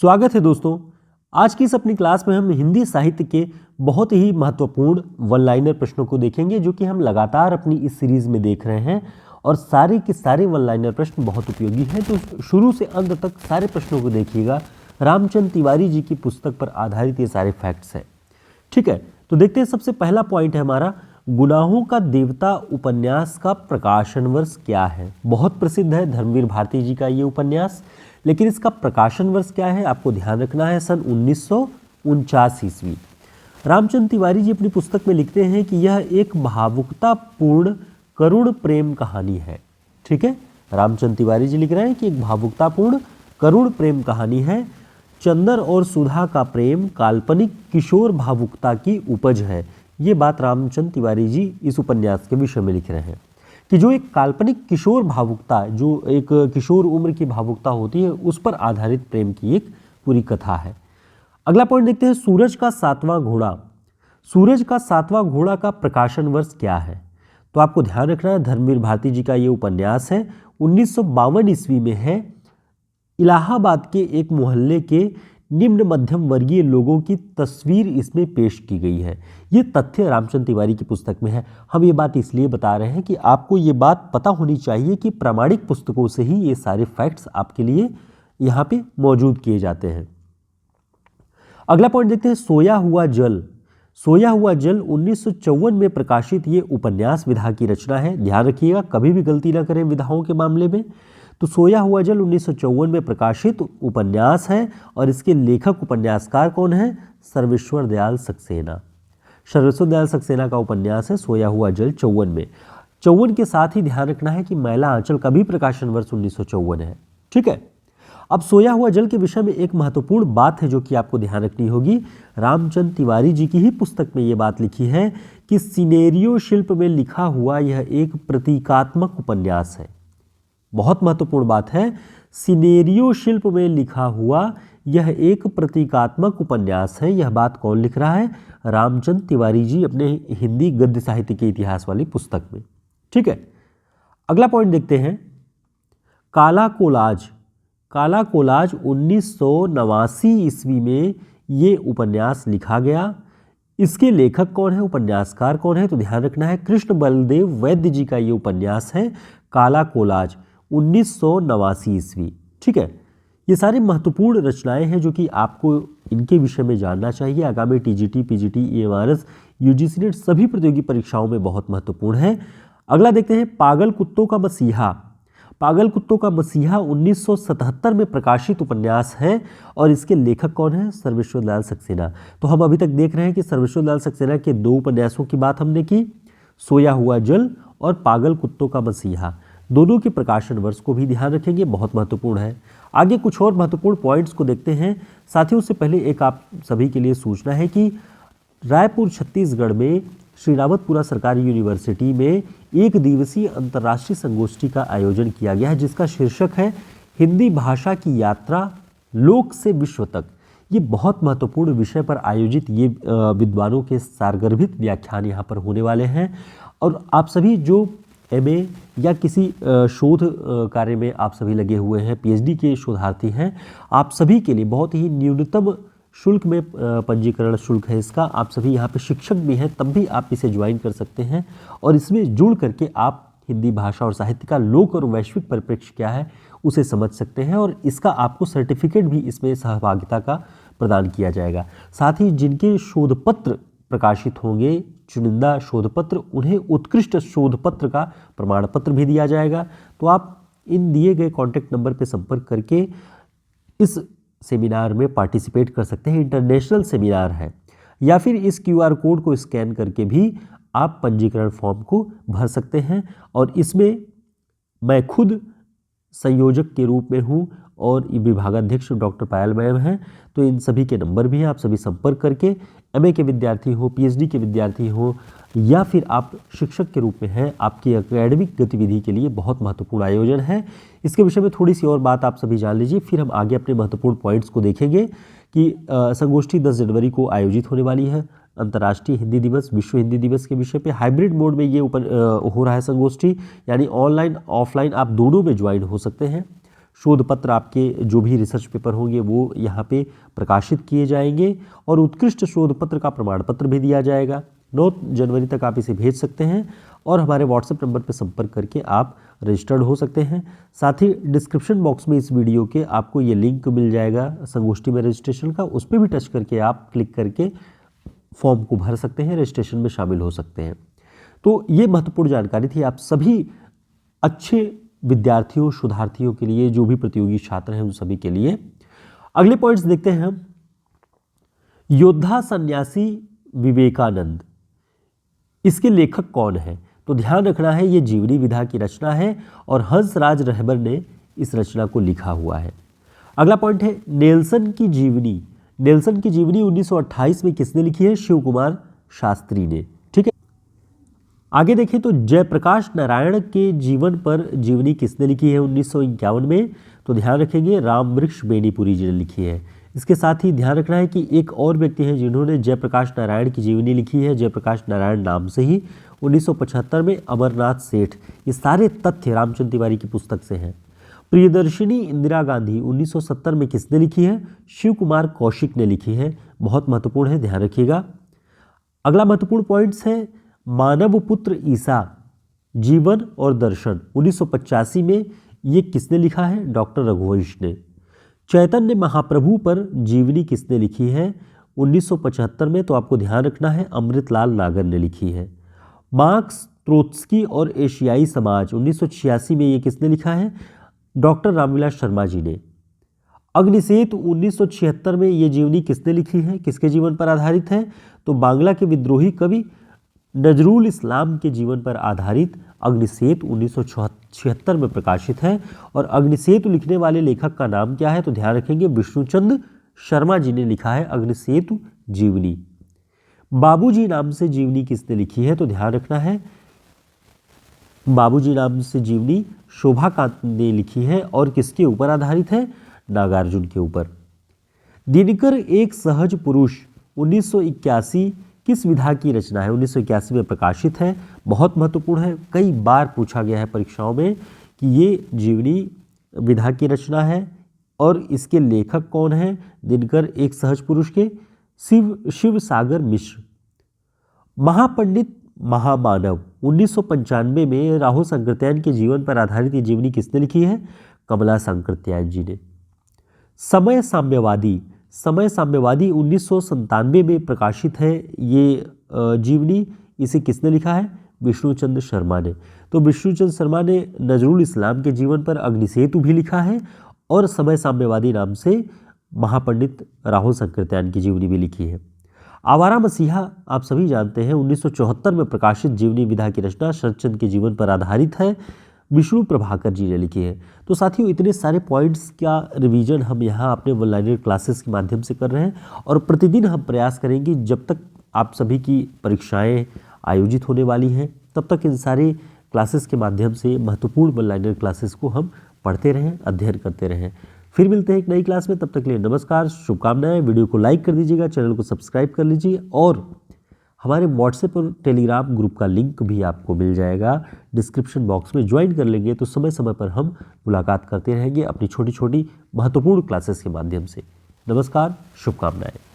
स्वागत है दोस्तों। आज की इस अपनी क्लास में हम हिंदी साहित्य के बहुत ही महत्वपूर्ण वन लाइनर प्रश्नों को देखेंगे, जो कि हम लगातार अपनी इस सीरीज में देख रहे हैं और सारे के सारे वन लाइनर प्रश्न बहुत उपयोगी हैं। तो शुरू से अंत तक सारे प्रश्नों को देखिएगा। रामचंद्र तिवारी जी की पुस्तक पर आधारित ये सारे फैक्ट्स हैं। ठीक है, तो देखते हैं। सबसे पहला पॉइंट है हमारा, गुनाहों का देवता उपन्यास का प्रकाशन वर्ष क्या है। बहुत प्रसिद्ध है धर्मवीर भारती जी का ये उपन्यास, लेकिन इसका प्रकाशन वर्ष क्या है आपको ध्यान रखना है। सन 1949 ईस्वी। रामचंद्र तिवारी जी अपनी पुस्तक में लिखते हैं कि यह एक भावुकतापूर्ण करुण प्रेम कहानी है। ठीक है, रामचंद्र तिवारी जी लिख रहे हैं कि एक भावुकतापूर्ण करुण प्रेम कहानी है। चंदर और सुधा का प्रेम काल्पनिक किशोर भावुकता की उपज है। ये बात रामचंद्र तिवारी जी इस उपन्यास के विषय में लिख रहे हैं कि जो एक काल्पनिक किशोर भावुकता, जो एक किशोर उम्र की भावुकता होती है, उस पर आधारित प्रेम की एक पूरी कथा है। अगला पॉइंट देखते हैं, सूरज का सातवां घोड़ा। सूरज का सातवां घोड़ा का प्रकाशन वर्ष क्या है। तो आपको ध्यान रखना है, धर्मवीर भारती जी का ये उपन्यास है, 1952 ईस्वी में है। इलाहाबाद के एक मोहल्ले के निम्न मध्यम वर्गीय लोगों की तस्वीर इसमें पेश की गई है। ये तथ्य रामचंद्र तिवारी की पुस्तक में है। हम ये बात इसलिए बता रहे हैं कि आपको ये बात पता होनी चाहिए कि प्रामाणिक पुस्तकों से ही ये सारे फैक्ट्स आपके लिए यहाँ पे मौजूद किए जाते हैं। अगला पॉइंट देखते हैं, सोया हुआ जल। सोया हुआ जल 1954 में प्रकाशित ये उपन्यास विधा की रचना है। ध्यान रखिएगा, कभी भी गलती ना करें विधाओं के मामले में। तो सोया हुआ जल 1954 में प्रकाशित उपन्यास है और इसके लेखक उपन्यासकार कौन है, सर्वेश्वर दयाल सक्सेना। सर्वेश्वर दयाल सक्सेना का उपन्यास है सोया हुआ जल 54 में। 54 के साथ ही ध्यान रखना है कि मैला आंचल का भी प्रकाशन वर्ष 1954 है। ठीक है, अब सोया हुआ जल के विषय में एक महत्वपूर्ण बात है जो कि आपको ध्यान रखनी होगी। रामचंद्र तिवारी जी की ही पुस्तक में ये बात लिखी है कि सिनेरियो शिल्प में लिखा हुआ यह एक प्रतीकात्मक उपन्यास है। बहुत महत्वपूर्ण बात है, सिनेरियो शिल्प में लिखा हुआ यह एक प्रतीकात्मक उपन्यास है। यह बात कौन लिख रहा है, रामचंद्र तिवारी जी अपने हिंदी गद्य साहित्य के इतिहास वाली पुस्तक में। ठीक है, अगला पॉइंट देखते हैं, काला कोलाज। काला कोलाज 1989 ईस्वी में ये उपन्यास लिखा गया। इसके लेखक कौन है, उपन्यासकार कौन है, तो ध्यान रखना है कृष्ण बलदेव वैद्य जी का ये उपन्यास है काला कोलाज 1989 ईस्वी। ठीक है, ये सारी महत्वपूर्ण रचनाएं हैं जो कि आपको इनके विषय में जानना चाहिए। आगामी TGT, PGT, EMRS, UGC net सभी प्रतियोगी परीक्षाओं में बहुत महत्वपूर्ण है। अगला देखते हैं, पागल कुत्तों का मसीहा। पागल कुत्तों का मसीहा 1977 में प्रकाशित उपन्यास है और इसके लेखक कौन है, सर्वेश्वर दयाल सक्सेना। तो हम अभी तक देख रहे हैं कि सर्वेश्वर दयाल सक्सेना के दो उपन्यासों की बात हमने की, सोया हुआ जल और पागल कुत्तों का मसीहा। दोनों के प्रकाशन वर्ष को भी ध्यान रखेंगे, बहुत महत्वपूर्ण है। आगे कुछ और महत्वपूर्ण पॉइंट्स को देखते हैं। साथियों, से पहले एक आप सभी के लिए सूचना है कि रायपुर छत्तीसगढ़ में श्री रावतपुरा सरकारी यूनिवर्सिटी में एक दिवसीय अंतर्राष्ट्रीय संगोष्ठी का आयोजन किया गया है, जिसका शीर्षक है हिंदी भाषा की यात्रा लोक से विश्व तक। ये बहुत महत्वपूर्ण विषय पर आयोजित ये विद्वानों के सारगर्भित व्याख्यान यहाँ पर होने वाले हैं। और आप सभी जो एमए या किसी शोध कार्य में आप सभी लगे हुए हैं, पीएचडी के शोधार्थी हैं, आप सभी के लिए बहुत ही न्यूनतम शुल्क में पंजीकरण शुल्क है इसका। आप सभी यहाँ पे शिक्षक भी हैं, तब भी आप इसे ज्वाइन कर सकते हैं और इसमें जुड़ करके आप हिंदी भाषा और साहित्य का लोक और वैश्विक परिप्रेक्ष्य क्या है उसे समझ सकते हैं और इसका आपको सर्टिफिकेट भी इसमें सहभागिता का प्रदान किया जाएगा। साथ ही जिनके शोध पत्र प्रकाशित होंगे, चुनिंदा शोध पत्र, उन्हें उत्कृष्ट शोध पत्र का प्रमाण पत्र भी दिया जाएगा। तो आप इन दिए गए कॉन्टैक्ट नंबर पर संपर्क करके इस सेमिनार में पार्टिसिपेट कर सकते हैं। इंटरनेशनल सेमिनार है। या फिर इस क्यूआर कोड को स्कैन करके भी आप पंजीकरण फॉर्म को भर सकते हैं और इसमें मैं खुद संयोजक के रूप में हूँ और विभागाध्यक्ष डॉक्टर पायल मैम हैं। तो इन सभी के नंबर भी हैं, आप सभी संपर्क करके एमए के विद्यार्थी हो, पीएचडी के विद्यार्थी हो या फिर आप शिक्षक के रूप में हैं, आपकी एकेडमिक गतिविधि के लिए बहुत महत्वपूर्ण आयोजन है। इसके विषय में थोड़ी सी और बात आप सभी जान लीजिए, फिर हम आगे अपने महत्वपूर्ण पॉइंट्स को देखेंगे कि संगोष्ठी 10 जनवरी को आयोजित होने वाली है। अंतर्राष्ट्रीय हिंदी दिवस, विश्व हिंदी दिवस के विषय पे हाइब्रिड मोड में ये हो रहा है संगोष्ठी, यानी ऑनलाइन ऑफलाइन आप दोनों में ज्वाइन हो सकते हैं। शोध पत्र आपके जो भी रिसर्च पेपर होंगे वो यहाँ पे प्रकाशित किए जाएंगे और उत्कृष्ट शोध पत्र का प्रमाण पत्र भी दिया जाएगा। 9 जनवरी तक आप इसे भेज सकते हैं और हमारे व्हाट्सएप नंबर पर संपर्क करके आप रजिस्टर्ड हो सकते हैं। साथ ही डिस्क्रिप्शन बॉक्स में इस वीडियो के आपको ये लिंक मिल जाएगा संगोष्ठी में रजिस्ट्रेशन का, उस पर भी टच करके आप क्लिक करके फॉर्म को भर सकते हैं, रजिस्ट्रेशन में शामिल हो सकते हैं। तो ये महत्वपूर्ण जानकारी थी आप सभी अच्छे विद्यार्थियों, शोधार्थियों के लिए, जो भी प्रतियोगी छात्र हैं उन सभी के लिए। अगले पॉइंट्स देखते हैं हम। योद्धा सन्यासी विवेकानंद, इसके लेखक कौन है? तो ध्यान रखना है ये जीवनी विधा की रचना है और हंसराज रहबर ने इस रचना को लिखा हुआ है। अगला पॉइंट है नेल्सन की जीवनी। नेल्सन की जीवनी 1928 में किसने लिखी है? शिव कुमार शास्त्री ने। ठीक है, आगे देखें तो जयप्रकाश नारायण के जीवन पर जीवनी किसने लिखी है 1951 में? तो ध्यान रखेंगे रामवृक्ष बेनीपुरी जी ने लिखी है। इसके साथ ही ध्यान रखना है कि एक और व्यक्ति हैं जिन्होंने जयप्रकाश नारायण की जीवनी लिखी है, जयप्रकाश नारायण नाम से ही, 1975 में अमरनाथ सेठ। ये सारे तथ्य रामचंद्र तिवारी की पुस्तक से हैं। प्रियदर्शिनी इंदिरा गांधी 1970 में किसने लिखी है? शिव कुमार कौशिक ने लिखी है। बहुत महत्वपूर्ण है, ध्यान रखिएगा। अगला महत्वपूर्ण पॉइंट्स है मानव पुत्र ईसा, जीवन और दर्शन, 1985 में ये किसने लिखा है? डॉक्टर रघुवंश ने। चैतन्य महाप्रभु पर जीवनी किसने लिखी है 1975 में? तो आपको ध्यान रखना है अमृतलाल नागर ने लिखी है। मार्क्स, ट्रोत्स्की और एशियाई समाज 1986 में ये किसने लिखा है? डॉक्टर रामविलास शर्मा जी ने। अग्निसेतु 1976 में ये जीवनी किसने लिखी है? किसके जीवन पर आधारित है? तो बांग्ला के विद्रोही कवि नजरुल इस्लाम के जीवन पर आधारित अग्निसेतु 1976 में प्रकाशित है। और अग्निसेतु लिखने वाले लेखक का नाम क्या है? तो ध्यान रखेंगे विष्णुचंद्र शर्मा जी ने लिखा है अग्निसेतु जीवनी। बाबूजी नाम से जीवनी किसने लिखी है? तो ध्यान रखना है बाबूजी नाम से जीवनी शोभाकांत ने लिखी है। और किसके ऊपर आधारित है? नागार्जुन के ऊपर। दिनकर एक सहज पुरुष 1981 किस विधा की रचना है? 1981 में प्रकाशित है। बहुत महत्वपूर्ण है, कई बार पूछा गया है परीक्षाओं में कि ये जीवनी विधा की रचना है और इसके लेखक कौन है? दिनकर एक सहज पुरुष के शिव सागर मिश्र। महापंडित महामानव 1995 में राहुल संकृत्यायन के जीवन पर आधारित ये जीवनी किसने लिखी है? कमला संकृत्यायन जी ने। समय साम्यवादी 1997 में प्रकाशित है ये जीवनी, इसे किसने लिखा है? विष्णुचंद्र शर्मा ने। तो विष्णुचंद्र शर्मा ने नजरुल इस्लाम के जीवन पर अग्निसेतु भी लिखा है और समय साम्यवादी नाम से महापंडित राहुल संकृत्यायन की जीवनी भी लिखी है। आवारा मसीहा आप सभी जानते हैं 1974 में प्रकाशित जीवनी विधा की रचना शरदचंद्र के जीवन पर आधारित है, विष्णु प्रभाकर जी ने लिखी है। तो साथियों इतने सारे पॉइंट्स का रिवीजन हम यहाँ अपने ऑनलाइन क्लासेस के माध्यम से कर रहे हैं और प्रतिदिन हम प्रयास करेंगे जब तक आप सभी की परीक्षाएं आयोजित होने वाली हैं तब तक इन सारे क्लासेस के माध्यम से महत्वपूर्ण ऑनलाइन क्लासेस को हम पढ़ते रहें, अध्ययन करते रहें। फिर मिलते हैं एक नई क्लास में, तब तक के लिए नमस्कार, शुभकामनाएं। वीडियो को लाइक कर दीजिएगा, चैनल को सब्सक्राइब कर लीजिए और हमारे व्हाट्सएप और टेलीग्राम ग्रुप का लिंक भी आपको मिल जाएगा डिस्क्रिप्शन बॉक्स में। ज्वाइन कर लेंगे तो समय समय पर हम मुलाकात करते रहेंगे अपनी छोटी छोटी महत्वपूर्ण क्लासेस के माध्यम से। नमस्कार, शुभकामनाएं।